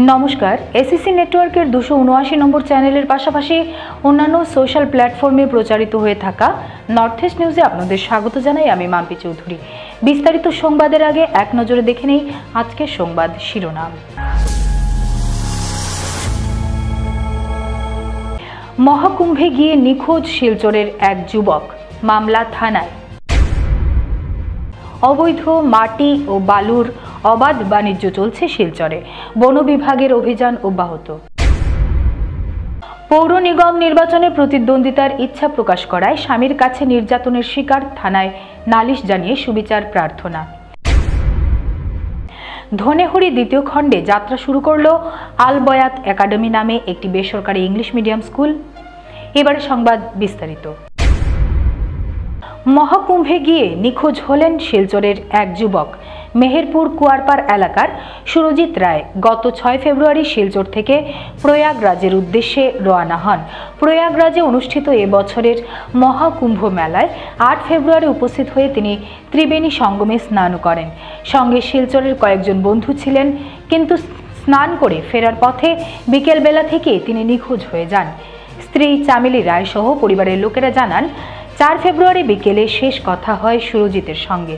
নমস্কার, এসিসি নেটওয়ার্কের 279 নম্বর চ্যানেলের পাশাপাশি অন্যান্য সোশ্যাল প্ল্যাটফর্মে প্রচারিত হয়ে থাকা নর্থ ইস্ট নিউজে আপনাদের স্বাগত জানাই। আমি মাম্পি চৌধুরী। বিস্তারিত সংবাদের আগে এক নজরে দেখে নেই আজকের সংবাদ শিরোনাম। মহাকুম্ভে গিয়ে নিখোঁজ শিলচরের এক যুবক, মামলা থানায়। অবৈধ মাটি ও বালুর অবাধ বাণিজ্য চলছে শিলচরে, বন বিভাগের অভিযান অব্যাহত। পৌর নিগম নির্বাচনে প্রতিদ্বন্দ্বিতার ইচ্ছা প্রকাশ করায় স্বামীর কাছে নির্যাতনের শিকার, থানায় নালিশ জানিয়ে সুবিচার প্রার্থনা। ধনেহুড়ি দ্বিতীয় খণ্ডে যাত্রা শুরু করল আল বয়াত একাডেমি নামে একটি বেসরকারি ইংলিশ মিডিয়াম স্কুল। এবারে সংবাদ বিস্তারিত। মহাকুম্ভে গিয়ে নিখোঁজ হলেন শিলচরের এক যুবক। মেহেরপুর কুয়ারপাড় এলাকার সুরজিৎ রায় গত 6 ফেব্রুয়ারি শিলচর থেকে প্রয়াগরাজের উদ্দেশ্যে রওনা হন। প্রয়াগরাজে অনুষ্ঠিত এবছরের মহাকুম্ভ মেলায় 8 ফেব্রুয়ারি উপস্থিত হয়ে তিনি ত্রিবেণী সঙ্গমে স্নান করেন। সঙ্গে শিলচরের কয়েকজন বন্ধু ছিলেন, কিন্তু স্নান করে ফেরার পথে বিকেলবেলা থেকে তিনি নিখোঁজ হয়ে যান। স্ত্রী চামেলি রায় সহ পরিবারের লোকেরা জানান, 4 ফেব্রুয়ারি বিকেলে শেষ কথা হয় সুরজিতের সঙ্গে।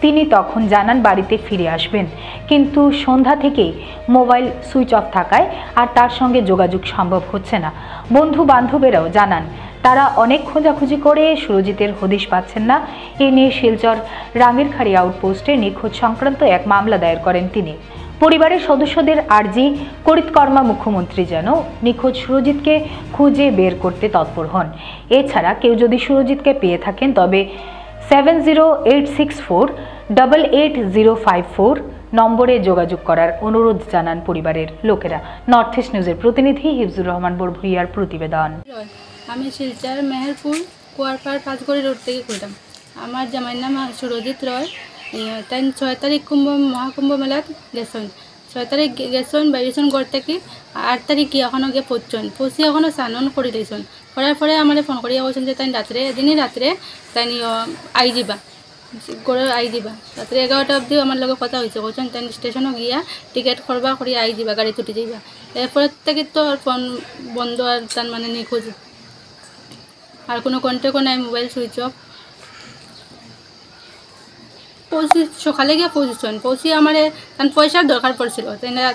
তিনি তখন জানান বাড়িতে ফিরে আসবেন, কিন্তু সন্ধ্যা থেকেই মোবাইল সুইচ অফ থাকায় আর তার সঙ্গে যোগাযোগ সম্ভব হচ্ছে না। বন্ধু বান্ধবেরাও জানান তারা অনেক খোঁজাখুঁজি করে সুরজিতের হদিশ পাচ্ছেন না। এ নিয়ে শিলচর রাঙ্গিরখাড়ি আউটপোস্টে নিখোঁজ সংক্রান্ত এক মামলা দায়ের করেন তিনি। পরিবারের সদস্যদের আর্জি, করিতকর্মা মুখ্যমন্ত্রী যেন নিখোঁজ সুরজিৎকে খুঁজে বের করতে তৎপর হন। এছাড়া কেউ যদি সুরজিৎকে পেয়ে থাকেন তবে 7086488054 নম্বরে যোগাযোগ করার অনুরোধ জানান পরিবারের লোকেরা। নর্থ ইস্ট নিউজের প্রতিনিধি হিফজুর রহমান বড়ভুইয়ার প্রতিবেদন। আমি শিলচর মেহেরপুর কুয়ারপাড় পাঁচগড়ি রোড থেকে কইলাম। আমার জামাইয়ের নাম সুরজিৎ রয়। তাই 6 তারিখ মহাকুম্ভ মেলাত গেছেন। 6 তারিখ গেছেন, বাইরেছেন ঘর থেকে। 8 তারিখ গিয়ে এখনও গিয়ে পৌঁছি এখনও স্নান করে দিয়েছেন। করার পরে আমার ফোন করিয়া বলছেন যে তাই রাত্রে এদিনই রাত্রে তাই আই যাবা গড়ে আই যাবা। রাত্রে 11টা অবধি আমার লগে কথা হয়েছে। বলছেন তাই স্টেশনও গিয়া টিকিট করবা করিয়া আই যাবা, গাড়ি ছুটি যাইবা। এরপর থেকে তো ফোন বন্ধ, আর তার মানে নিখোঁজ, আর কোনো কন্ট্যাক্টও নাই, মোবাইল সুইচ অফ। সকালে গিয়ে পৌঁছি আমার তার পয়সার দরকার পড়ছিল।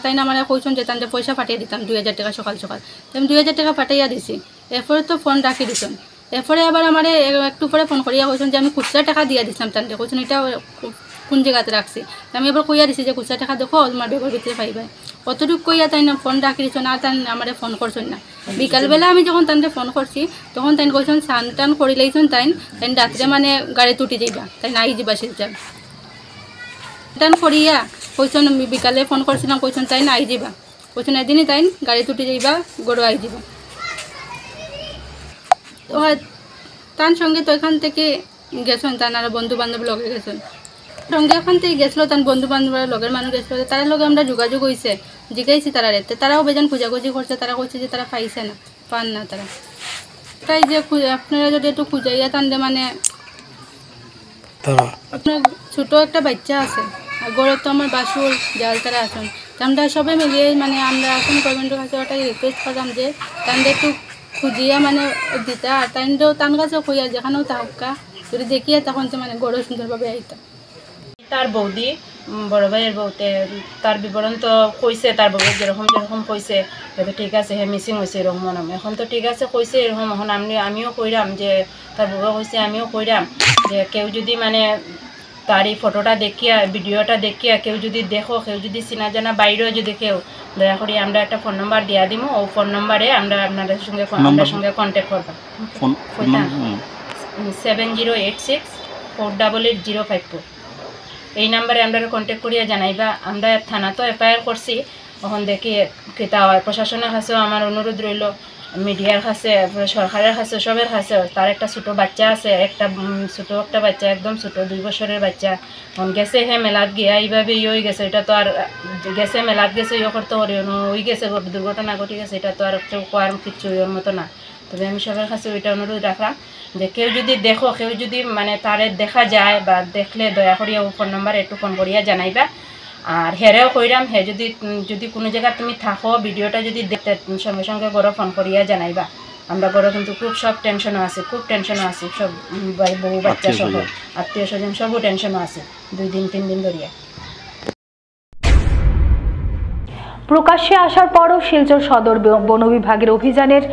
তাই না আমার কইছেন যে তাদের পয়সা পাঠিয়ে দিতাম 2000 টাকা সকাল সকাল। আমি 2000 টাকা পাঠাইয়া দিছি। এরপরে তো ফোন রাখি দিছেন। এরপরে আবার আমার একটু পরে ফোন করিয়া কইছেন যে আমি খুচরা টাকা দিয়া দিছিলাম তাদের। কইছেন এটা কোন জায়গাতে রাখছি। আমি এবার কইয়া দিছি যে খুচরা টাকা দেখো আমার বেগের ভিতরে পাইবে। কতটুকু কইয়া তাই না ফোন রাখি দিচ্ছেন, আর তাই আমার ফোন করছেন না। বিকালবেলা আমি যখন তাদের ফোন করছি তখন তাই কইছেন স্নান টান করি লাইছেন। তাই রাত্রে মানে গাড়ি তুটি যাইবা, তাই নাই যাবা শিলচর। টান করিয়া কইছেন বিকালে ফোন করছিলাম, কইছেন তাই না আই যাবা। কইছেন এদিনই তাই গাড়ি তুটি যাইবা, গড়ো আই যাবা। তার সঙ্গে তো এখান থেকে গেছেন, তার আর বন্ধু বান্ধব লগে গেছেন সঙ্গে। এখান থেকে গেছিলো তার বন্ধু বান্ধবের লগের মানুষ গেছিলো। তার লগে আমরা যোগাযোগ হয়েছে, জিজ্ঞাসি তারা রেতে। তারাও বেজান খোঁজাখুঁজি করছে। তারা কইছে যে তারা পাইছে না, পান না তারা। তাই যে আপনারা যদি একটু খুঁজাইয়া টানলে মানে আপনার ছোটো একটা বাচ্চা আছে, আর গড়ে তো আমার বাসুর জাল তারা আছেন। আমরা সবাই মিলিয়ে মানে আমরা এখন গভর্নমেন্টের কাছে ওটাই রিকোয়েস্ট করলাম যে তাদের একটু খুঁজিয়া মানে দিতা, আর তাইন্ডেও তান কাছে কইয়া যেখানেও তাহকা যদি দেখিয়া তখন তো মানে গড়ে সুন্দরভাবে আইতাম। তার বৌদি বড় ভাইয়ের বউতে তার বিবরণ তো কইছে, তার বউ যেরকম কইছে ঠিক আছে, হে মিসিং হয়েছে এরকম নাম। এখন তো ঠিক আছে কইছে এরকম। এখন আমিও কইরাম যে তার বউ কইছে, আমিও কইরাম যে কেউ যদি মানে তার এই ফটোটা দেখিয়া ভিডিওটা দেখিয়া কেউ যদি দেখো, কেউ যদি চিনা জানা বাইরেও যদি কেউ, দয়া করে আমরা একটা ফোন নাম্বার দিয়া দিব। ও ফোন নাম্বারে আমরা আপনাদের সঙ্গে কন্ট্যাক্ট করবো। 7086488054 এই নাম্বারে আমরা কন্ট্যাক্ট করিয়া জানাইবা। আমরা থানা তো এফআইআর করছি। এখন দেখি কেতা হয়। প্রশাসনের কাছেও আমার অনুরোধ রইল, মিডিয়ার কাছে, সরকারের কাছে, সবের কাছে। তার একটা ছোটো বাচ্চা আছে, ছোটো একটা বাচ্চা, একদম ছোটো 2 বছরের বাচ্চা। এখন গেছে হে মেলাত গিয়া এইভাবে হয়ে গেছে। এটা তো আর গেছে মেলাত গেছে করতে পারি ওই গেছে দুর্ঘটনা ঘটে গেছে, এটা তো আর কেউ কোয়ার কিচ্ছু ওর মতো না। তবে আমি সবার কাছে ওইটা অনুরোধ রাখলাম যে কেউ যদি দেখো, কেউ যদি মানে তারে দেখা যায় বা দেখলে দয়া করিয়া ও ফোন নাম্বারে একটু ফোন করিয়া জানাইবা। আর হেরেও কইরাম হে যদি কোনো জায়গা তুমি থাকো ভিডিওটা যদি দেখতে সঙ্গে সঙ্গে গড়ে ফোন করিয়া জানাইবা। আমরা গড়ে কিন্তু খুব সব টেনশনও আছে, খুব টেনশনও আছে, সব বউ বাচ্চা সহ আত্মীয় স্বজন সবও টেনশনও আছে 2 দিন 3 দিন ধরিয়া। প্রকাশ্যে আসার পরও শিলচর সদর বন বিভাগের অভিযানের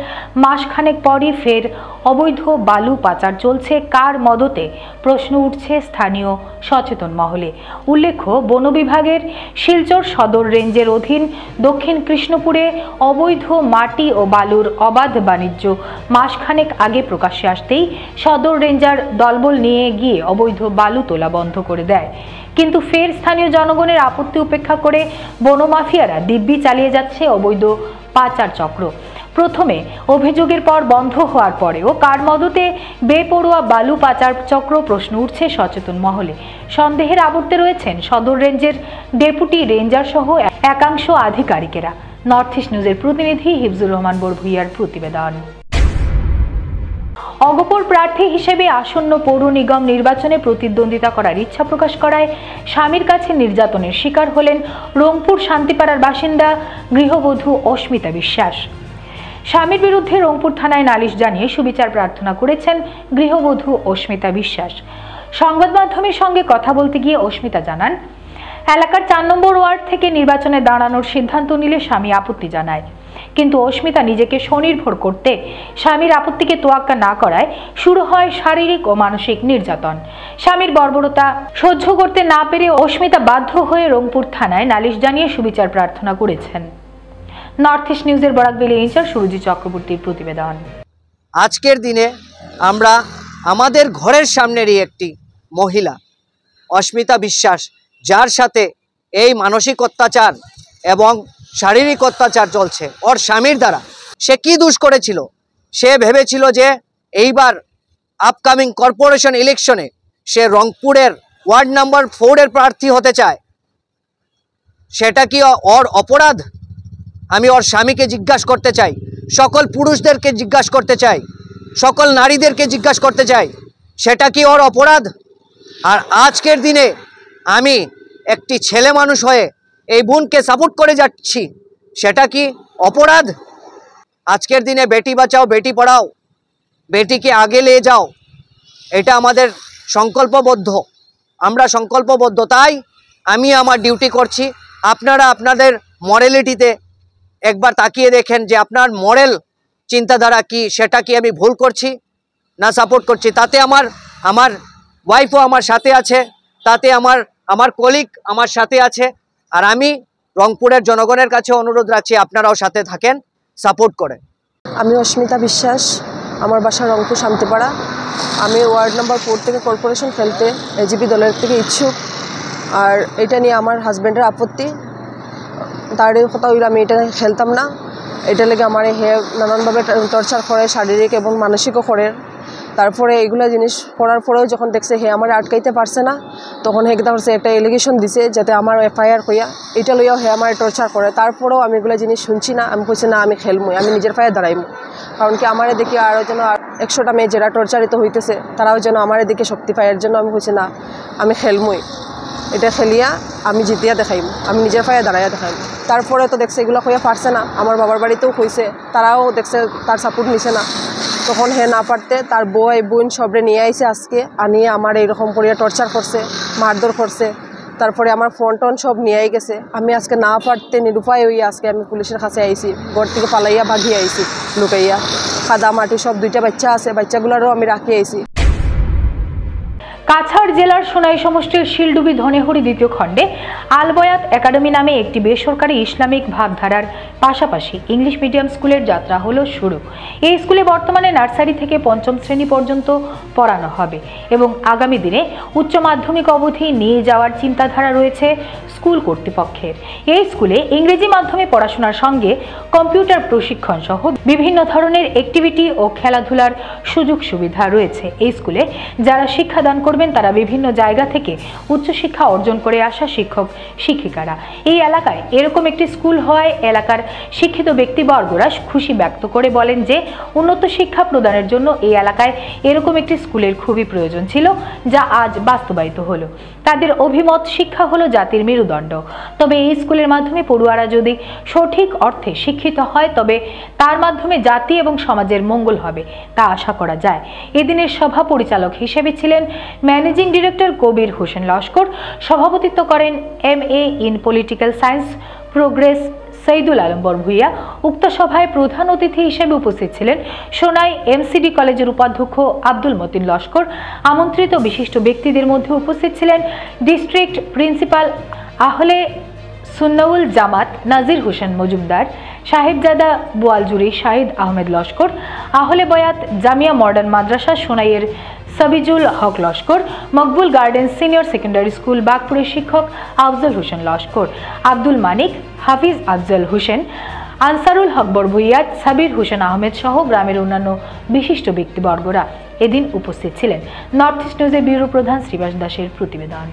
মাসখানেক পরই ফের অবৈধ বালু পাচার চলছে কার মদতে প্রশ্ন উঠছে স্থানীয় সচেতন মহলে। উল্লেখ্য, বন বিভাগের শিলচর সদর রেঞ্জের অধীন দক্ষিণ কৃষ্ণপুরে অবৈধ মাটি ও বালুর অবাধ বাণিজ্য মাসখানেক আগে প্রকাশ্যে আসতেই সদর রেঞ্জার দলবল নিয়ে গিয়ে অবৈধ বালু তোলা বন্ধ করে দেয়। কিন্তু ফের স্থানীয় জনগণের আপত্তি উপেক্ষা করে বনমাফিয়ারা দিব্যি চালিয়ে যাচ্ছে অবৈধ পাচার চক্র। প্রথমে অভিযোগের পর বন্ধ হওয়ার পরেও কার মদতে বেপরোয়া বালু পাচার চক্র প্রশ্ন উঠছে সচেতন মহলে। সন্দেহের আবর্তে রয়েছেন সদর রেঞ্জের ডেপুটি রেঞ্জার সহ একাংশ আধিকারিকেরা। নর্থ ইস্ট নিউজের প্রতিনিধি হিফজুর রহমান বড়ভূইয়ার প্রতিবেদন। অগপর প্রার্থী হিসেবে আসন্ন পৌর নিগম নির্বাচনে প্রতিদ্বন্দ্বিতা করার ইচ্ছা প্রকাশ করায় স্বামীর কাছে নির্যাতনের শিকার হলেন রংপুর শান্তিপাড়ার বাসিন্দা গৃহবধূ অস্মিতা বিশ্বাস। স্বামীর বিরুদ্ধে রংপুর থানায় নালিশ জানিয়ে সুবিচার প্রার্থনা করেছেন গৃহবধূ অস্মিতা বিশ্বাস। সংবাদ মাধ্যমের সঙ্গে কথা বলতে গিয়ে অস্মিতা জানান, এলাকার 4 নম্বর ওয়ার্ড থেকে নির্বাচনে দাঁড়ানোর সিদ্ধান্ত নিলে স্বামী আপত্তি জানায়, কিন্তু অস্মিতা নিজেকে স্বনির্ভর করতে স্বামীর আপত্তিকে তোয়াক্কা না করায় শুরু হয় শারীরিক ও মানসিক নির্যাতন। স্বামীর বর্বরতা সহ্য করতে না পেরে অস্মিতা বাধ্য হয়ে রংপুর থানায় নালিশ জানিয়ে সুবিচার প্রার্থনা করেছেন। নর্থ ইস্ট নিউজের বরাকবেলি ইনচার্জ সুরজিৎ চক্রবর্তীর প্রতিবেদন। আজকের দিনে আমরা আমাদের ঘরের সামনেরই একটি মহিলা অস্মিতা বিশ্বাস, যার সাথে এই মানসিক অত্যাচার এবং শারীরিক অত্যাচার চলছে ওর স্বামীর দ্বারা। সে কি দোষ করেছিল? সে ভেবেছিল যে এইবার আপকামিং কর্পোরেশন ইলেকশনে সে রংপুরের ওয়ার্ড নাম্বার 4-এর প্রার্থী হতে চায়। সেটা কি ওর অপরাধ? আমি ওর স্বামীকে জিজ্ঞাসা করতে চাই, সকল পুরুষদেরকে জিজ্ঞাসা করতে চাই, সকল নারীদেরকে জিজ্ঞাসা করতে চাই, সেটা কি ওর অপরাধ? আর আজকের দিনে আমি একটি ছেলে মানুষ হয়ে এই বোনকে সাপোর্ট করে যাচ্ছি, সেটা কি অপরাধ? আজকের দিনে বেটি বাঁচাও বেটি পড়াও, বেটিকে আগে নিয়ে যাও, এটা আমাদের সংকল্পবদ্ধ, আমরা সংকল্পবদ্ধ। তাই আমি আমার ডিউটি করছি। আপনারা আপনাদের মরালিটিতে একবার তাকিয়ে দেখেন যে আপনার মরাল চিন্তাধারা কি, সেটা কি আমি ভুল করছি না সাপোর্ট করছি। তাতে আমার ওয়াইফও আমার সাথে আছে, তাতে আমার কলিগ আমার সাথে আছে। আর আমি রংপুরের জনগণের কাছে অনুরোধ রাখছি, আপনারাও সাথে থাকেন, সাপোর্ট করেন। আমি অস্মিতা বিশ্বাস, আমার বাসা রংপুর শান্তিপাড়া। আমি ওয়ার্ড নাম্বার 4 থেকে কর্পোরেশন খেলতে এজিপি দলের থেকে ইচ্ছুক। আর এটা নিয়ে আমার হাজব্যান্ডের আপত্তি, তার কথা হইলে আমি এটা খেলতাম না। এটা লেগে আমার হে নানানভাবে টর্চার করে, শারীরিক এবং মানসিকও করে। তারপরে এইগুলো জিনিস করার পরেও যখন দেখছে হে আমার আটকাইতে পারছে না, তখন হে হচ্ছে একটা এলিগেশন দিছে যাতে আমার এফআইআর হইয়া এটা লইয়াও হে আমার টর্চার করে। তারপরেও আমি এগুলো জিনিস শুনছি না। আমি কইছি না, আমি খেলমই, আমি নিজের পায়ে দাঁড়াইমু। কারণ কি আমার দেখি আরও যেন 100টা মেয়ে যারা টর্চারিত হইতেছে তারাও যেন আমার দিকে শক্তি পায়। এর জন্য আমি কইছি না, আমি খেলমই, এটা খেলিয়া আমি জিতিয়া দেখাইম, আমি নিজের পায়ে দাঁড়াইয়া দেখাইম। তারপরে তো দেখছে এগুলো হইয়া পারছে না। আমার বাবার বাড়িতেও হয়েছে, তারাও দেখছে তার সাপোর্ট নিছে না। তখন হে না পারতে তার বই বোন সবরে নিয়ে আইছে, আজকে আনিয়ে আমার এইরকম করিয়া টর্চার করছে, মারধর করছে। তারপরে আমার ফোন টোন সব নিয়ে গেছে। আমি আজকে না পারতে নিরুপায় হইয়া আজকে আমি পুলিশের কাছে আইছি, ঘর থেকে পালাইয়া ভাগিয়ে আইছি লুকাইয়া। খাদা মাটি সব 2টা বাচ্চা আছে, বাচ্চাগুলোরও আমি রাখি আইছি। কাছাড় জেলার সোনাই সমষ্টির শিলডুবি ধনেহরি 2য় খণ্ডে আলবয়াত একাডেমি নামে একটি বেসরকারি ইসলামিক ভাবধারার পাশাপাশি ইংলিশ মিডিয়াম স্কুলের যাত্রা হলো শুরু। এই স্কুলে বর্তমানে নার্সারি থেকে 5ম শ্রেণী পর্যন্ত পড়ানো হবে এবং আগামী দিনে উচ্চ মাধ্যমিক অবধি নিয়ে যাওয়ার চিন্তাধারা রয়েছে স্কুল কর্তৃপক্ষের। এই স্কুলে ইংরেজি মাধ্যমে পড়াশোনার সঙ্গে কম্পিউটার প্রশিক্ষণ সহ বিভিন্ন ধরনের অ্যাক্টিভিটি ও খেলাধুলার সুযোগ সুবিধা রয়েছে। এই স্কুলে যারা শিক্ষাদান করবেন তারা বিভিন্ন জায়গা থেকে উচ্চশিক্ষা অর্জন করে আসা শিক্ষক শিক্ষিকারা। এই এলাকায় এরকম একটি স্কুল হওয়ায় এলাকার শিক্ষিত ব্যক্তিবর্গরা খুশি ব্যক্ত করে বলেন যে উন্নত শিক্ষা প্রদানের জন্য এই এলাকায় এরকম একটি স্কুলের খুবই প্রয়োজন ছিল, যা আজ বাস্তবায়িত হলো। তাদের অভিমত, শিক্ষা হলো জাতির মেরুদণ্ড, তবে এই স্কুলের মাধ্যমে পড়ুয়ারা যদি সঠিক অর্থে শিক্ষিত হয় তবে তার মাধ্যমে জাতি এবং সমাজের মঙ্গল হবে, তা আশা করা যায়। এদিনের সভা পরিচালক হিসেবে ছিলেন ম্যানেজিং ডিরেক্টর কবির হোসেন লস্কর, সভাপতিত্ব করেন MA in political science progress Saidul Alam Barbhuiya. উক্ত সভায় প্রধান অতিথি হিসেবে উপস্থিত ছিলেন সোনাই MCD কলেজের উপাধ্যক্ষ আব্দুল মতিন লস্কর। আমন্ত্রিত বিশিষ্ট ব্যক্তিদের মধ্যে উপস্থিত ছিলেন ডিস্ট্রিক্ট প্রিন্সিপাল আহলে সুন্নাউল জামাত নাজির হোসেন মজুমদার, সাহেবজাদা বোয়ালজুরি শাহিদ আহমেদ লস্কর, আহলে বয়াত জামিয়া মডার্ন মাদ্রাসা সোনাইয়ের Sabijul Haque Laskar, Maqbul garden senior secondary school বাগপুরের শিক্ষক আফজল হোসেন লস্কর, আব্দুল মানিক, হাফিজ আফজল হোসেন, আনসারুল হক বরভূইয়া, সাবির হোসেন আহমেদ সহ গ্রামের অন্যান্য বিশিষ্ট ব্যক্তিবর্গরা এদিন উপস্থিত ছিলেন। নর্থ ইস্ট নিউজের ব্যুরো প্রধান শ্রীবাস দাসের প্রতিবেদন।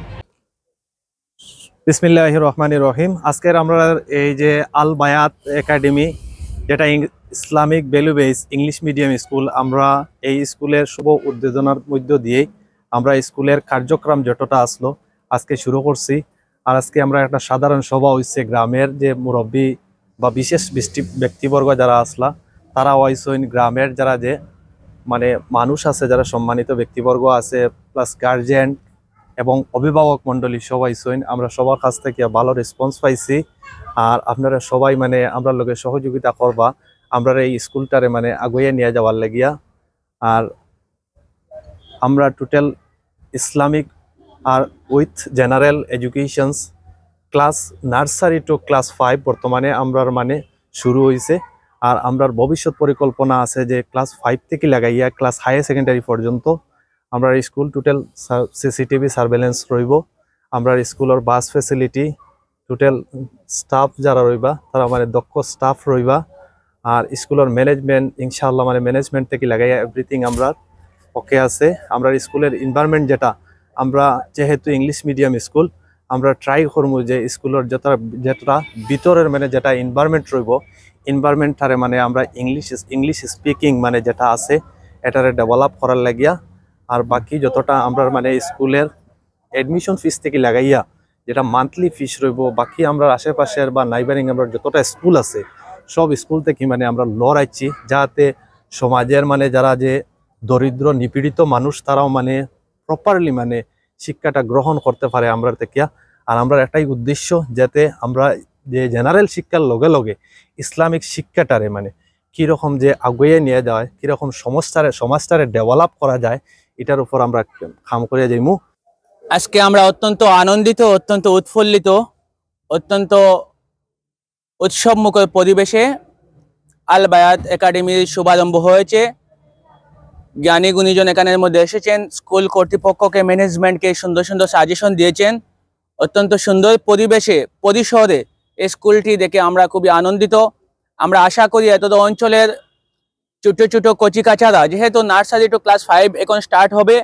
বিসমিল্লাহির রহমানির রহিম। আজকের আমরা এই যে আল বায়াত একাডেমি, যেটা Islamic value base English medium school, আমরা এই স্কুলের শুভ উদ্বোধনের মধ্য দিয়েই আমরা স্কুলের কার্যক্রম যতটা আসলো আজকে শুরু করছি। আর আজকে আমরা একটা সাধারণ সভা হয়েছে, গ্রামের যে মুরব্বী বা বিশেষ ব্যক্তিবর্গ যারা আসলা তারা হয়েছেন, গ্রামের যারা যে মানে মানুষ আছে, যারা সম্মানিত ব্যক্তিবর্গ আছে, প্লাস গার্জিয়ান এবং অভিভাবক মণ্ডলী সবাই সইন। আমরা সবার কাছ থেকে ভালো রেসপন্স পাইছি। আর আপনারা সবাই মানে আমরা লোকের সহযোগিতা করবা আমরা এই স্কুলটারে মানে আগুয়ে নিয়ে যাওয়ার লাগিয়া। আর আমরা টোটাল ইসলামিক আর with general educations class nursery to class 5 বর্তমানে আমরার মানে শুরু হয়েছে। আর আমরার ভবিষ্যৎ পরিকল্পনা আছে যে ক্লাস 5 থেকে লাগাইয়া ক্লাস হায়ার সেকেন্ডারি পর্যন্ত আমরা স্কুল টোটাল CCTV সার্ভেলেন্স রইব। আমরা স্কুলের বাস ফেসিলিটি, টোটাল স্টাফ যারা রইবা তারা মানে দক্ষ স্টাফ রইবা। আর স্কুলের ম্যানেজমেন্ট ইনশাআল্লাহ মানে ম্যানেজমেন্ট থেকে লাগাইয়া এভরিথিং আমরা ওকে আছে। আমরা স্কুলের এনভায়রনমেন্ট যেটা, আমরা যেহেতু ইংলিশ মিডিয়াম স্কুল, আমরা ট্রাই করবো যে স্কুলের যেটা ভিতরের মানে যেটা এনভায়রনমেন্ট রইব, এনভায়রনমেন্টটারে মানে আমরা ইংলিশ স্পিকিং মানে যেটা আছে এটারে ডেভেলপ করার লাগিয়া। আর বাকি যতটা আমরা মানে স্কুলের এডমিশন ফিস থেকে লাগাইয়া যেটা মান্থলি ফিস রইব, বাকি আমরা আশেপাশের বা নাইবারিং আমরা যতটা স্কুল আছে সব স্কুল থেকে মানে আমরা লড়াইছি যাতে সমাজের মানে যারা যে দরিদ্র নিপীড়িত মানুষ তারাও মানে প্রপারলি মানে শিক্ষাটা গ্রহণ করতে পারে আমরা থেকে। আর আমরা এটাই উদ্দেশ্য যাতে আমরা যে জেনারেল শিক্ষার লগে লগে ইসলামিক শিক্ষাটারে মানে কীরকম যে আগুয়ে নিয়ে যায়, কীরকম সমাজটারে ডেভেলপ করা যায়, এটার উপর আমরা কাম করে যাইমু। আজকে আমরা অত্যন্ত আনন্দিত, অত্যন্ত উৎফুল্লিত, অত্যন্ত উৎসবমুখর পরিবেশে আল বায়াত একাডেমির শুভারম্ভ হয়েছে। জ্ঞানী গুণীজন এখানের মধ্যে এসেছেন, স্কুল কর্তৃপক্ষকে ম্যানেজমেন্টকে সুন্দর সুন্দর সাজেশন দিয়েছেন। অত্যন্ত সুন্দর পরিবেশে পরিসরে এই স্কুলটি দেখে আমরা খুবই আনন্দিত। আমরা আশা করি এতদ অঞ্চলের ছোট ছোট কচিকাচারা, যেহেতু নার্সারি টু ক্লাস 5 এখন স্টার্ট হবে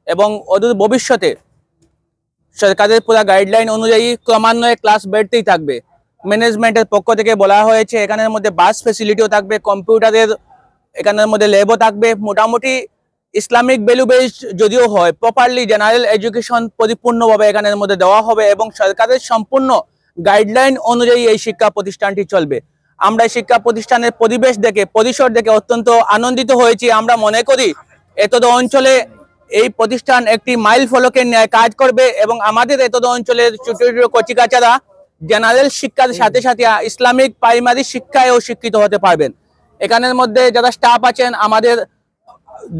এবং অদূর ভবিষ্যতে সরকারের পুরো গাইডলাইন অনুযায়ী ক্রমান্বয়ে ক্লাস বেড়তেই থাকবে। ম্যানেজমেন্টের পক্ষ থেকে বলা হয়েছে এখানের মধ্যে বাস ফেসিলিটিও থাকবে, কম্পিউটারের এখানের মধ্যে ল্যাবও থাকবে। মোটামুটি ইসলামিক ভ্যালু বেসড যদিও হয়, প্রপারলি জেনারেল এডুকেশন পরিপূর্ণভাবে এখানের মধ্যে দেওয়া হবে এবং সরকারের সম্পূর্ণ গাইডলাইন অনুযায়ী এই শিক্ষা প্রতিষ্ঠানটি চলবে। আমরা শিক্ষা প্রতিষ্ঠানের পরিবেশ দেখে, পরিসর দেখে অত্যন্ত আনন্দিত হয়েছি। আমরা মনে করি এতদ অঞ্চলে এই প্রতিষ্ঠান একটি মাইল ফলকের ন্যায় কাজ করবে এবং আমাদের এতদ অঞ্চলের ছোট ছোট কচিকাচারা জেনারেল শিক্ষার সাথে সাথে ইসলামিক প্রাইমারি শিক্ষায়ও শিক্ষিত হতে পারবেন। এখানের মধ্যে যারা স্টাফ আছেন, আমাদের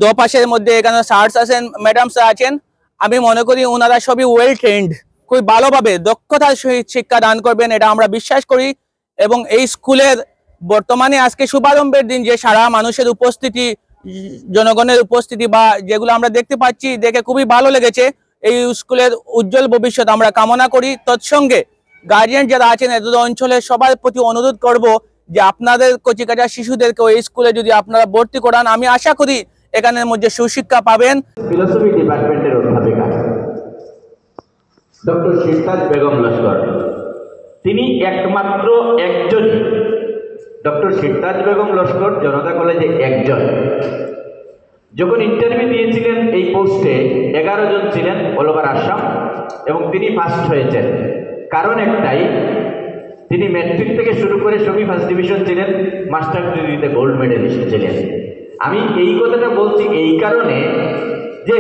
দোপাশের মধ্যে এখানে স্যারস আছেন, ম্যাডামস আছেন, আমি মনে করি ওনারা সবই ওয়েল ট্রেন্ড, খুব ভালোভাবে দক্ষতার সহিত শিক্ষা দান করবেন, এটা আমরা বিশ্বাস করি। এবং এই স্কুলের বর্তমানে আজকে শুভারম্ভের দিন যে সারা মানুষের উপস্থিতি, জনগণের উপস্থিতি বা যেগুলো আমরা দেখতে পাচ্ছি, দেখে খুবই ভালো লেগেছে। এই স্কুলের উজ্জ্বল ভবিষ্যৎ আমরা কামনা করি। তৎসঙ্গে গার্জিয়ান যারা আছেন এত অঞ্চলের সবার প্রতি অনুরোধ করব যে আপনাদের কচিকাচা শিশুদেরকে এই স্কুলে যদি আপনারা ভর্তি করান, আমি আশা করি এখানের মধ্যে সুশিক্ষা পাবেন। ফিলোসফি ডিপার্টমেন্টের অধ্যাপিকা ডক্টর সিরতাজ বেগম লস্কর, তিনি একমাত্র একজনই। ডক্টর সিরতাজ বেগম লস্কর জনতা কলেজে একজন। যখন ইন্টারভিউ দিয়েছিলেন এই পোস্টে 11 জন ছিলেন অল ওভার আসাম, এবং তিনি ফার্স্ট হয়েছেন। কারণ একটাই, তিনি ম্যাট্রিক থেকে শুরু করে সবই ফার্স্ট ডিভিশন ছিলেন, মাস্টার ডিগ্রিতে গোল্ড মেডেলিস্ট ছিলেন। আমি এই কথাটা বলছি এই কারণে যে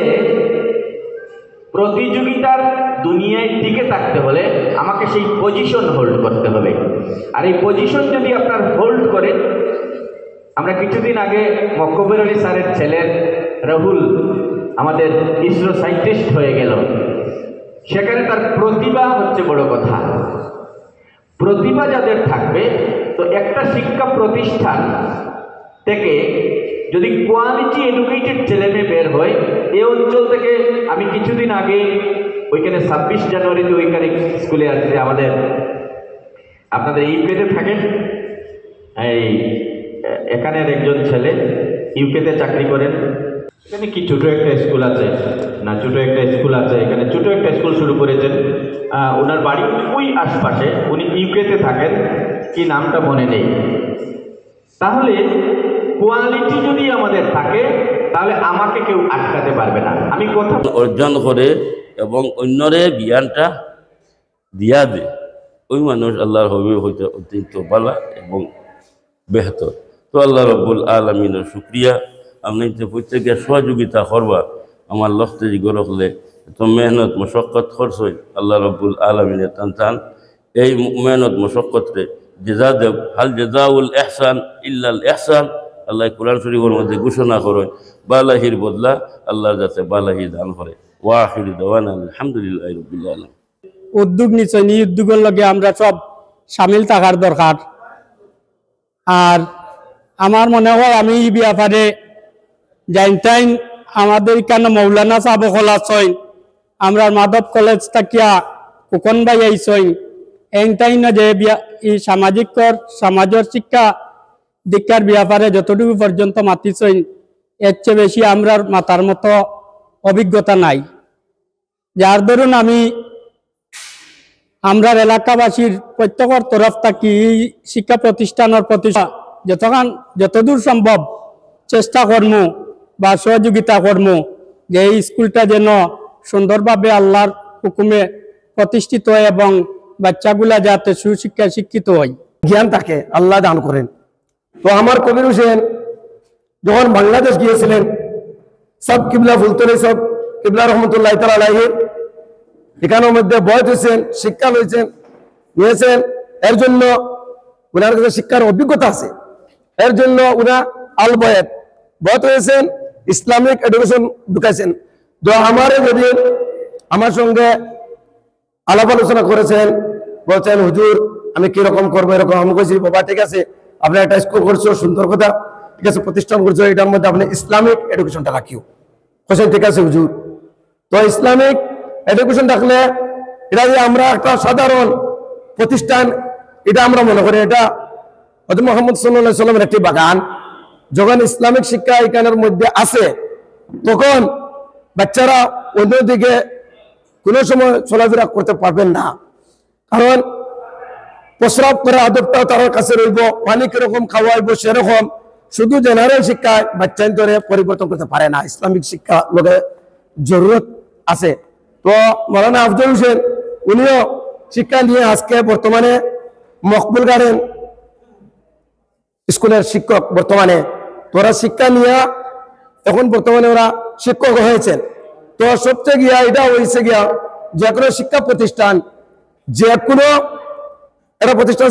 প্রতিযোগিতার দুনিয়ায় টিকে থাকতে হলে আমাকে সেই পজিশন হোল্ড করতে হবে। আর এই পজিশন যদি আপনার হোল্ড করে, আমরা কিছুদিন আগে মকবুল আলী স্যারের ছেলের রাহুল আমাদের ইসরো সায়েন্টিস্ট হয়ে গেল, সেখানে তার প্রতিভা হচ্ছে বড় কথা। প্রতিভা যাদের থাকবে, তো একটা শিক্ষা প্রতিষ্ঠান থেকে যদি কোয়ালিটি এডুকেটেড ছেলেমেয়ে বের হয়, এই অঞ্চল থেকে, আমি কিছুদিন আগে ওইখানে 26 জানুয়ারিতে ওইখানে স্কুলে আসছে আমাদের, আপনাদের ইউকেতে থাকেন, এই এখানের একজন ছেলে ইউকেতে চাকরি করেন। এখানে কি ছোট একটা স্কুল আছে না, ছোট একটা স্কুল আছে, এখানে ছোট একটা স্কুল শুরু করেছেন। ওনার বাড়ি ওই আশপাশে, উনি ইউকেতে থাকেন, কি নামটা মনে নেই। তাহলে কোয়ালিটি যদি আমাদের থাকে, তাহলে আমাকে কেউ আটকাতে পারবে না। আমি কথা অর্জন করে এবং অন্যরে জ্ঞানটা দিয়া দেয়, ওই মানুষ আল্লাহর হবে হইতে অত্যন্ত ভালো এবং বেহতর। তো আল্লাহ রব্বুল আলমিনের শুক্রিয়া, আপনি তো প্রত্যেকে সহযোগিতা করবা। আমার লক্ষ্যে যে গড়লে তো মেহনত মশক্কত খরচ হয়, আল্লাহ রব্বুল আলমিনের টান এই মেহনত মশক্কতরে জেজা দেব। হাল জেজাউল এহসান ইল্লাল এহসান, আল্লাহ কোরআন শরীফের মধ্যে ঘোষণা করে, বালাহির বদলা আল্লাহ যাতে বালাহি দান করে। ওয়াহির দাওয়ানা আলহামদুলিল্লাহি রাব্বিল আলামিন। উদ্যোগ নিশ্চয় এই উদ্যোগের লগে আমরা সব সামিল থাকার দরকার। আর আমার মনে হয় আমি এই ব্যাপারে জানতাইন আমাদের এখানে মৌলানা সাহেব হলাছইন, আমরা মাধব কলেজ থাকিয়া কুকন ভাই আইসইন, এইটাইন যে এই সামাজিক সমাজের শিক্ষা দীক্ষার ব্যাপারে যতটুকু পর্যন্ত মাতিছইন, এর চেয়ে বেশি আমরা মাতার মতো অভিজ্ঞতা নাই। যার দরুন আমরা এলাকাবাসীর প্রত্যেকের তরফ থাকি এই শিক্ষা প্রতিষ্ঠানের প্রতি যতদূর সম্ভব চেষ্টা করম বা সহযোগিতা করম, যে এই স্কুলটা যেন সুন্দরভাবে আল্লাহর হুকুমে প্রতিষ্ঠিত হয় এবং বাচ্চাগুলা যাতে সুশিক্ষায় শিক্ষিত হয়, জ্ঞান তাকে আল্লাহ দান করেন। তো আমার কবির হোসেন যখন বাংলাদেশ গিয়েছিলেন, সব কিবলা ফুলতলে, সব কিবলা রহমতুল্লাহ তাআলা আলাইহি এখানের মধ্যে বয়স হয়েছেন, শিক্ষা নিয়েছেন। এর জন্য ওনার কাছে শিক্ষার অভিজ্ঞতা আছে, এর জন্য ওনা আল বয়াত হয়েছেন, ইসলামিক এডুকেশন ঢুকাইছেন। তো যদি আমার সঙ্গে আলাপ আলোচনা করেছেন, বলছেন হুজুর আমি কিরকম করবো, এরকম। আমি বলছি বাবা ঠিক আছে, আপনি একটা স্কুল করছো, সুন্দর কথা, ঠিক আছে, প্রতিষ্ঠান করছো, এটার মধ্যে আপনি ইসলামিক এডুকেশনটা রাখিও। বলছেন ঠিক আছে হুজুর। তো ইসলামিক এডুকেশন রাখলে এটা যে আমরা একটা সাধারণ প্রতিষ্ঠান, এটা আমরা মনে করি এটা হযরত মুহাম্মদ সাল্লাল্লাহু আলাইহি সাল্লামের একটি বাগান। যখন ইসলামিক শিক্ষা এখানের মধ্যে আছে, তখন বাচ্চারা অন্যদিকে কোনো সময় চলাফেরা করতে পারবেন না, কারণ প্রস্রাব করা আদবটাও তার কাছে রইব, পানি কিরকম খাওয়াইব সেরকম। শুধু জেনারেল শিক্ষায় বাচ্চা ধরে পরিবর্তন করতে পারে না, ইসলামিক শিক্ষা লোকে জরুরত আছে। তো মৌলানা আফজল হোসেন উনিও শিক্ষা নিয়ে আজকে বর্তমানে মকবুল গার্ডেন স্কুলের শিক্ষক। বর্তমানে তোরা শিক্ষা নিয়ে এখন বর্তমানে ওরা শিক্ষক হয়েছেন। তো সবচেয়ে গিয়া এটা হয়েছে গিয়া যে কোনো শিক্ষা প্রতিষ্ঠান, যে কোনো একটা প্রতিষ্ঠান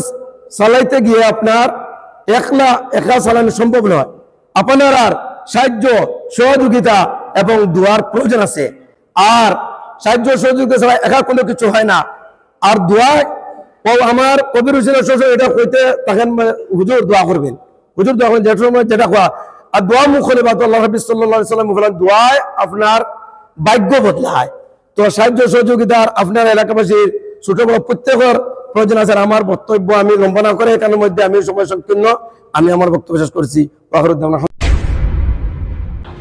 চালাইতে গিয়ে আপনার একলা চালানো সম্ভব নয়। আপনার আর সাহায্য সহযোগিতা এবং দোয়ার প্রয়োজন আছে। আর সাহায্য সহযোগিতা ছাড়া একা কোনো কিছু হয় না। আর দোয়া আমার কবির হোসেনের শ্বশুর এটা কইতে তখন হুজুর দোয়া করবেন, হুজুর দোয়া করবেন, যেটা সময় যেটা কোয়া। আর দোয়া মুখ হলে বা আল্লাহ নবী সাল্লাল্লাহু আলাইহি ওয়াসাল্লাম বলেন দোয়ায় আপনার ভাগ্য বদলায়। তো সাহায্য সহযোগিতার আপনার এলাকাবাসীর ছোট বড় প্রত্যেকের প্রয়োজন আছে। আমার বক্তব্য আমি লম্বা না করে এখানের মধ্যে আমি সময় সংকীর্ণ, আমি আমার বক্তব্য শেষ করছি।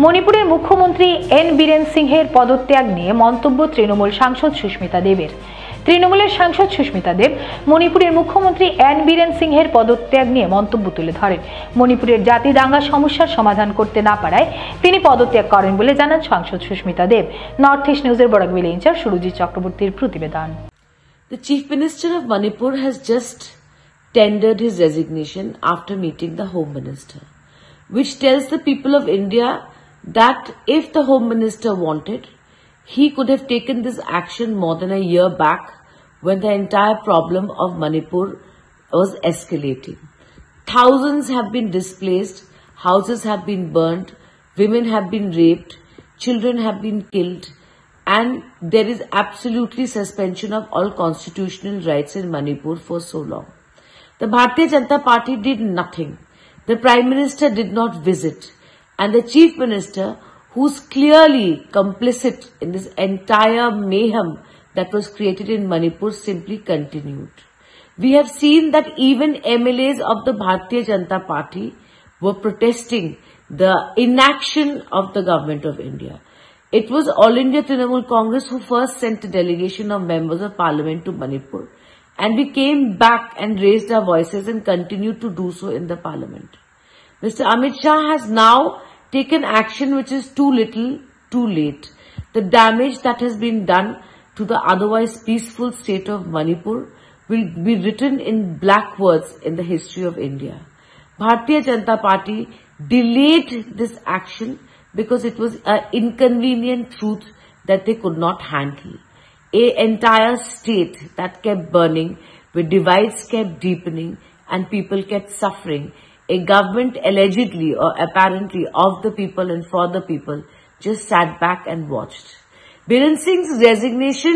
মণিপুরের মুখ্যমন্ত্রী এন বীরেন সিংহের পদত্যাগ নিয়ে মন্তব্য তৃণমূল সাংসদ সুস্মিতা দেবের। তৃণমূলের সাংসদ সুস্মিতা দেব মণিপুরের মুখ্যমন্ত্রী এন বীরেন সিংহের পদত্যাগ নিয়ে মন্তব্য তুলে ধরেন। মণিপুরের জাতি দাঙ্গা সমস্যার সমাধান করতে না পারায় তিনি পদত্যাগ করেন বলে জানান সাংসদ সুস্মিতা দেব। নর্থ ইস্ট নিউজের বরাকভেলি ইনচার্জ সুরজিৎ চক্রবর্তীর প্রতিবেদন। The Chief Minister of Manipur has just tendered his resignation after meeting the Home Minister, which tells the people of India that if the Home Minister wanted, he could have taken this action more than a year back when the entire problem of Manipur was escalating. Thousands have been displaced, houses have been burned, women have been raped, children have been killed, and there is absolutely suspension of all constitutional rights in Manipur for so long. The Bharatiya Janata Party did nothing. The Prime Minister did not visit, and the Chief Minister, who's clearly complicit in this entire mayhem that was created in Manipur, simply continued. We have seen that even MLAs of the Bharatiya Janata Party were protesting the inaction of the government of India. It was All India Trinamool Congress who first sent a delegation of members of parliament to Manipur, and we came back and raised our voices and continued to do so in the parliament. Mr. Amit Shah has now taken action which is too little, too late. The damage that has been done to the otherwise peaceful state of Manipur will be written in black words in the history of India. Bharatiya Janata Party delayed this action because it was an inconvenient truth that they could not handle. An entire state that kept burning, where divides kept deepening and people kept suffering, a government allegedly or apparently of the people and for the people just sat back and watched. Biren Singh's resignation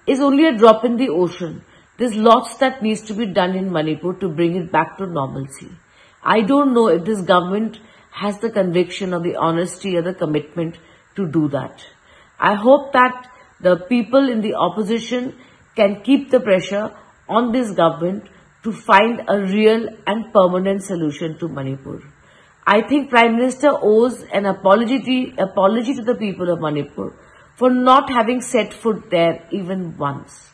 is only a drop in the ocean. There's lots that needs to be done in Manipur to bring it back to normalcy. I don't know if this government has the conviction or the honesty or the commitment to do that. I hope that the people in the opposition can keep the pressure on this government to find a real and permanent solution to Manipur. I think Prime Minister owes an apology to the people of Manipur for not having set foot there even once.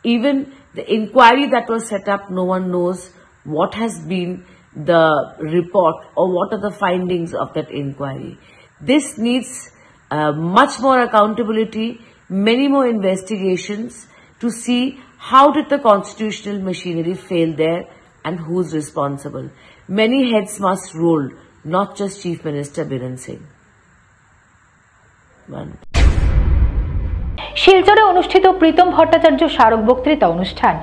Even the inquiry that was set up, no one knows what has been the report or what are the findings of that inquiry. This needs much more accountability, many more investigations to see how did the constitutional machinery fail there and who's responsible. Many heads must roll, not just Chief Minister Biren Singh. শিলচরে অনুষ্ঠিত প্রীতম ভট্টাচার্য স্মারক বক্তৃতা অনুষ্ঠান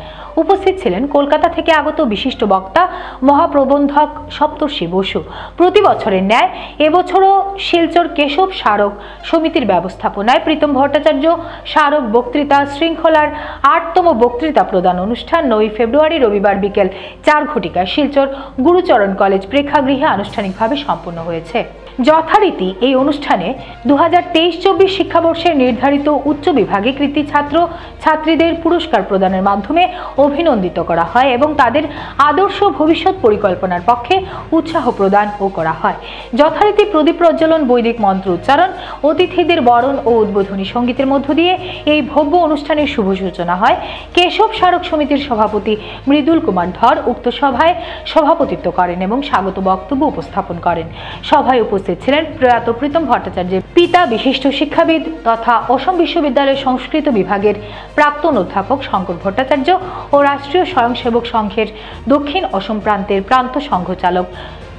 উপস্থিত ছিলেন কলকাতা থেকে আগত বিশিষ্ট বক্তা মহাপ্রবন্ধক সপ্তর্ষি বসু। প্রতি বছরের ন্যায় এবছরও শিলচর কেশব স্মারক সমিতির ব্যবস্থাপনায় প্রীতম ভট্টাচার্য স্মারক বক্তৃতা শৃঙ্খলার ৮তম বক্তৃতা প্রদান অনুষ্ঠান ৯ ফেব্রুয়ারি রবিবার বিকেল ৪ ঘটিকায় শিলচর গুরুচরণ কলেজ প্রেক্ষাগৃহে আনুষ্ঠানিকভাবে সম্পন্ন হয়েছে। যথারীতি এই অনুষ্ঠানে 2023-24 শিক্ষাবর্ষের নির্ধারিত উচ্চ বিভাগে কৃতি ছাত্র ছাত্রীদের পুরস্কার প্রদানের মাধ্যমে অভিনন্দিত করা হয় এবং তাদের আদর্শ ভবিষ্যৎ পরিকল্পনার পক্ষে উৎসাহ প্রদান ও করা হয়। যথারীতি প্রদীপ প্রজ্বলন, বৈদিক মন্ত্র উচ্চারণ, অতিথিদের বরণ ও উদ্বোধনী সঙ্গীতের মধ্য দিয়ে এই ভব্য অনুষ্ঠানের শুভ সূচনা হয়। কেশব স্মারক সমিতির সভাপতি মৃদুল কুমার ধর উক্ত সভায় সভাপতিত্ব করেন এবং স্বাগত বক্তব্য উপস্থাপন করেন। সভায় উপস্থিত ছিলেন প্রয়াত প্রীতম ভট্টাচার্যের পিতা বিশিষ্ট শিক্ষাবিদ তথা অসম বিশ্ববিদ্যালয়ের সংস্কৃত বিভাগের প্রাক্তন অধ্যাপক শঙ্কর ভট্টাচার্য ও রাষ্ট্রীয় স্বয়ংসেবক সংঘের দক্ষিণ অসম প্রান্তের প্রান্ত সংঘচালক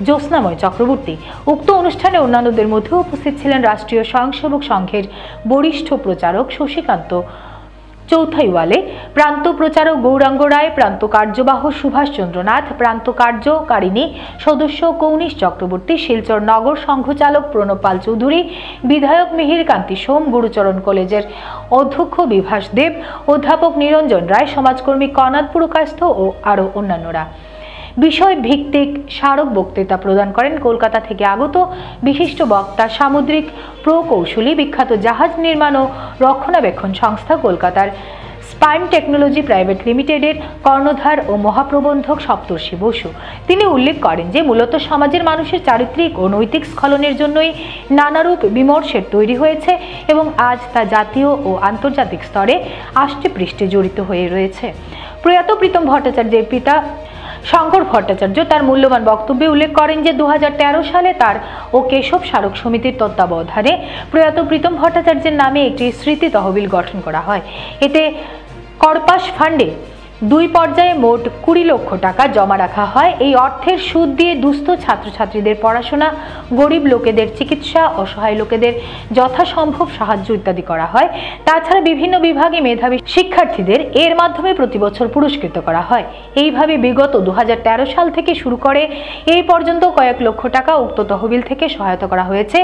জ্যোৎস্নাময় চক্রবর্তী। উক্ত অনুষ্ঠানে অন্যান্যদের মধ্যে উপস্থিত ছিলেন রাষ্ট্রীয় স্বয়ংসেবক সংঘের বরিষ্ঠ প্রচারক শশীকান্ত চৌথাইওয়ালে, প্রান্ত প্রচারক গৌরাঙ্গ রায়, প্রান্ত কার্যবাহ সুভাষ চন্দ্রনাথ, প্রান্ত কার্যকারিণী সদস্য কৌনিশ চক্রবর্তী, শিলচর নগর সংঘচালক প্রণব পাল চৌধুরী, বিধায়ক মিহির কান্তি সোম, গুরুচরণ কলেজের অধ্যক্ষ বিভাস দেব, অধ্যাপক নিরঞ্জন রায়, সমাজকর্মী কনাদ পুরকায়স্থ ও আরও অন্যান্যরা। বিষয় ভিত্তিক স্মারক বক্তৃতা প্রদান করেন কলকাতা থেকে আগত বিশিষ্ট বক্তা, সামুদ্রিক প্রকৌশলী, বিখ্যাত জাহাজ নির্মাণ ও রক্ষণাবেক্ষণ সংস্থা কলকাতার স্পাইম টেকনোলজি প্রাইভেট লিমিটেডের কর্ণধার ও মহাপ্রবন্ধক সপ্তর্ষি বসু। তিনি উল্লেখ করেন যে মূলত সমাজের মানুষের চারিত্রিক ও নৈতিক স্খলনের জন্যই নানারূপ বিমর্ষের তৈরি হয়েছে এবং আজ তা জাতীয় ও আন্তর্জাতিক স্তরে আষ্টে পৃষ্ঠে জড়িত হয়ে রয়েছে। প্রয়াত প্রীতম ভট্টাচার্যের পিতা শঙ্কর ভট্টাচার্য তার মূল্যবান বক্তব্যে উল্লেখ করেন যে 2013 সালে তার ও কেশব স্মারক সমিতির তত্ত্বাবধানে প্রয়াত প্রীতম ভট্টাচার্যের নামে একটি স্মৃতি তহবিল গঠন করা হয়। এতে কর্পাস ফান্ডে 2 পর্যায়ে মোট 20 লক্ষ টাকা জমা রাখা হয়। এই অর্থের সুদ দিয়ে দুস্থ ছাত্রছাত্রীদের পড়াশোনা, গরিব লোকেদের চিকিৎসা, অসহায় লোকেদের যথাসম্ভব সাহায্য ইত্যাদি করা হয়। তাছাড়া বিভিন্ন বিভাগে মেধাবী শিক্ষার্থীদের এর মাধ্যমে প্রতি বছর পুরস্কৃত করা হয়। এইভাবে বিগত 2013 সাল থেকে শুরু করে এই পর্যন্ত কয়েক লক্ষ টাকা উক্ত তহবিল থেকে সহায়তা করা হয়েছে।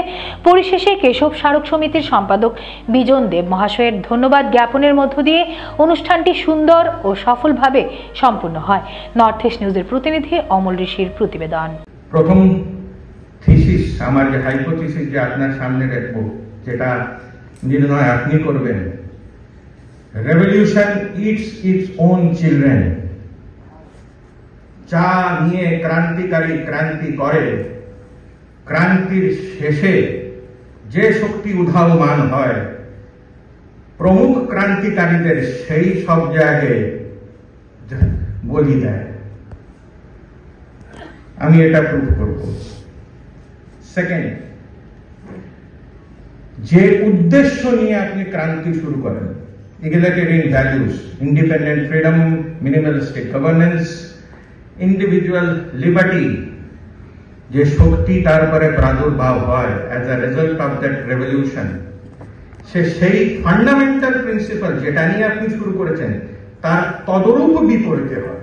পরিশেষে কেশব স্মারক সমিতির সম্পাদক বিজন দেব মহাশয়ের ধন্যবাদ জ্ঞাপনের মধ্য দিয়ে অনুষ্ঠানটি সুন্দর ও সফল ভাবে সম্পূর্ণ হয়। নর্থ ইস্ট নিউজের প্রতিনিধি অমল ঋষির প্রতিবেদন। প্রথম থিসিস আমার যে হাইপোথিসিস যে আপনার সামনে রাখবো, যেটা নির্ণয় আপনি করবেন, revolution it's its own children. যা নিয়ে ক্রান্তিকারী ক্রান্তি করে, ক্রান্তির শেষে যে শক্তি উধাবমান হয়, প্রমুখ ক্রান্তিকারীদের সেই সব জায়গায় বলি দেয়। আমি এটা প্রুভ করব। সেকেন্ড, যে উদ্দেশ্য নিয়ে আপনি ক্রান্তি শুরু করেন, egalitarian values, independent freedom, minimalistic governance, individual liberty, যে শক্তি তারপরে প্রাদুর্ভাব হয় as a result of that revolution, সেই ফান্ডামেন্টাল প্রিন্সিপাল যেটা নিয়ে আপনি শুরু করেছেন তার তদরূপ বিপরীতে হয়।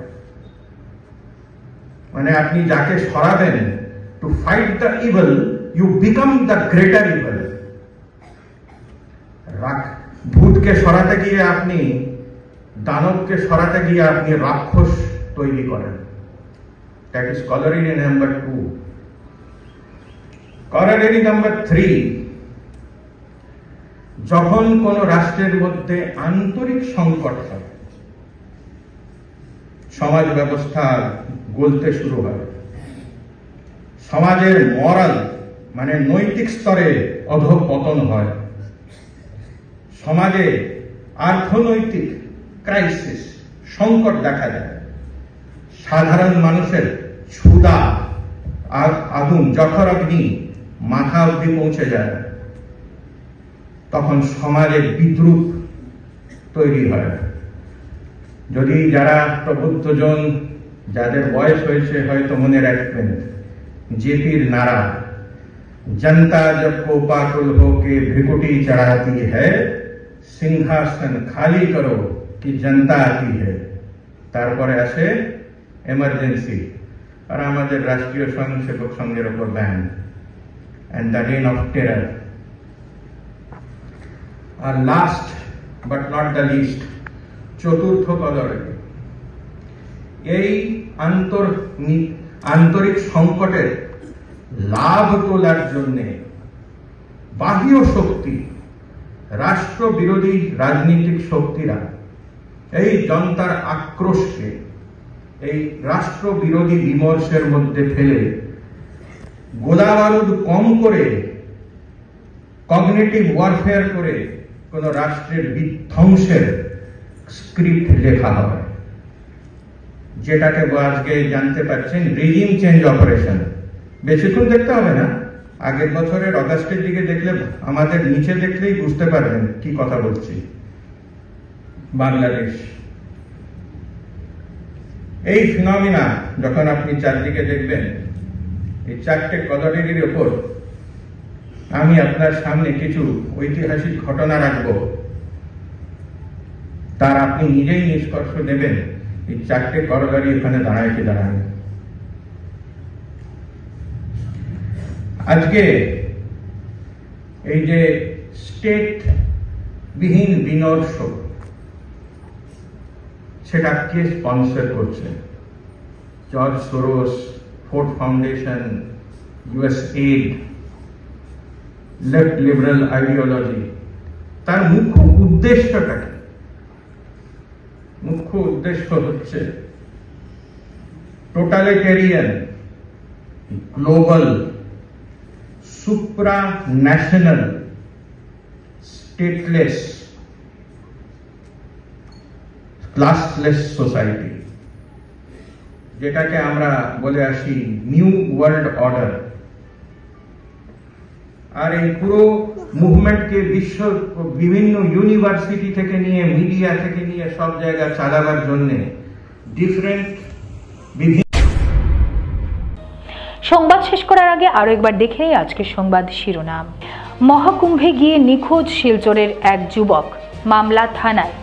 মানে আপনি যাকে সরাবেন, to fight the evil you become the greater evil. ভূতকে সরাতে গিয়ে আপনি, দানবকে সরাতে গিয়ে আপনি রাক্ষস তৈরি করেন। That is corollary number 2। Corollary number 3, যখন কোন রাষ্ট্রের মধ্যে আন্তরিক সংকট হয়, সমাজ ব্যবস্থা গলতে শুরু হয়, সমাজের মরাল মানে নৈতিক স্তরে অধঃপতন হয়, সমাজে অর্থনৈতিক ক্রাইসিস, সংকট দেখা যায়, সাধারণ মানুষের ক্ষুধা আর আগুন জঠর অগ্নি মাথা অবধি পৌঁছে যায়, তখন সমাজে বিদ্রুপ তৈরি হয়। যদি যারা প্রবুদ্ধজন, যাদের বয়স হয়েছে হয়তো মনে রাখবেন জেপির নারা, जनता जब कोपाकुल होके भ्रिकुटी चढ़ाती है, सिंहासन खाली करो कि जनता आती है। তারপরে আসে এমার্জেন্সি আর আমাদের রাষ্ট্রীয় স্বয়ংসেবক সংঘের উপর ban and the reign of terror. আর last but not the least, চতুর্থ কদরে এই আন্তরিক সংকটের লাভ তোলার জন্য বাহ্য শক্তি, রাষ্ট্র বিরোধী রাজনৈতিক শক্তিরা এই জনতার আক্রোশকে এই রাষ্ট্র বিরোধী বিমর্ষের মধ্যে ফেলে গোলা বারুদ কম করে কগনিটিভ ওয়ারফেয়ার করে কোন রাষ্ট্রের বিধ্বংসের স্ক্রিপ্ট লেখা হয়, যেটাকে আজকে জানতে পারছেন রিজিম চেঞ্জ অপারেশন। বেশিক্ষণ দেখতে হবে না, আগের বছরের অগাস্টের দিকে দেখলে, আমাদের নিচে দেখলেই বুঝতে পারবেন কি কথা বলছি। বাংলাদেশ এই ফিনোমিনা যখন আপনি চারদিকে দেখবেন, এই চারটে কদরের ওপর আমি আপনার সামনে কিছু ঐতিহাসিক ঘটনা রাখব, তার আপনি নিজেই নিষ্কর্ষ দেবেন এই চারটে করগাড়ি এখানে দাঁড়ায় কি দাঁড়ায়। আজকে এই যে স্টেট বিহীন বিনর্ষ, সেটা কে স্পন্সর করছে? George Soros, Ford Foundation, US AID, left liberal ideology. তার মুখ্য উদ্দেশ্যটা কি? মুখ্য উদ্দেশ্য হচ্ছে totalitarian, global, supra national, stateless, classless society, যেটাকে আমরা বলে আসি নিউ ওয়ার্ল্ড অর্ডার। আর এই পুরো মুভমেন্টকে বিশ্ব বিভিন্ন ইউনিভার্সিটি থেকে নিয়ে, মিডিয়া থেকে নিয়ে সব জায়গা চালাবার জন্য ডিফারেন্ট সংবাদ শেষ করার আগে আরো একবার দেখে নিই আজকের সংবাদ শিরোনাম। মহাকুম্ভে গিয়ে নিখোঁজ শিলচরের এক যুবক, মামলা থানায়।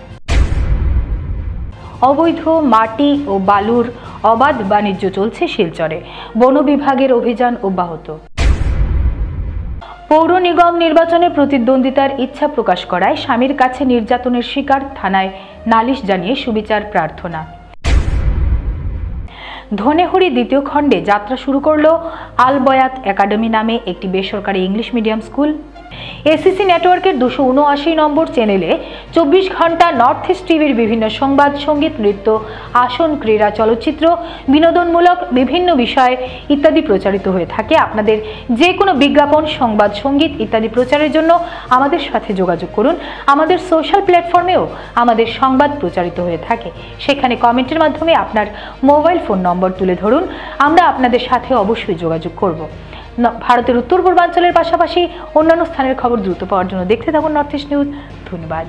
অবৈধ মাটি ও বালুর অবাধ বাণিজ্য চলছে শিলচরে, বন বিভাগের অভিযান অব্যাহত। পৌর নিগম নির্বাচনে প্রতিদ্বন্দ্বিতার ইচ্ছা প্রকাশ করায় স্বামীর কাছে নির্যাতনের শিকার, থানায় নালিশ জানিয়ে সুবিচার প্রার্থনা। ধনেহুড়ি দ্বিতীয় খণ্ডে যাত্রা শুরু করল আল বয়াত একাডেমি নামে একটি বেসরকারি ইংলিশ মিডিয়াম স্কুল। এসিসি নেটওয়ার্কের 279 নম্বর চ্যানেলে 24 ঘন্টা নর্থ ইস্ট টিভির বিভিন্ন সংবাদ, সঙ্গীত, নৃত্য, আসন, ক্রীড়া, চলচ্চিত্র, বিনোদনমূলক বিভিন্ন বিষয় ইত্যাদি প্রচারিত হয়ে থাকে। আপনাদের যে কোনো বিজ্ঞাপন, সংবাদ, সঙ্গীত ইত্যাদি প্রচারের জন্য আমাদের সাথে যোগাযোগ করুন। আমাদের সোশ্যাল প্ল্যাটফর্মেও আমাদের সংবাদ প্রচারিত হয়ে থাকে, সেখানে কমেন্টের মাধ্যমে আপনার মোবাইল ফোন নম্বর তুলে ধরুন, আমরা আপনাদের সাথে অবশ্যই যোগাযোগ করব। ভারতের উত্তর পূর্বাঞ্চলের পাশাপাশি অন্যান্য স্থানের খবর দ্রুত পাওয়ার জন্য দেখতে থাকুন নর্থ ইস্ট নিউজ। ধন্যবাদ।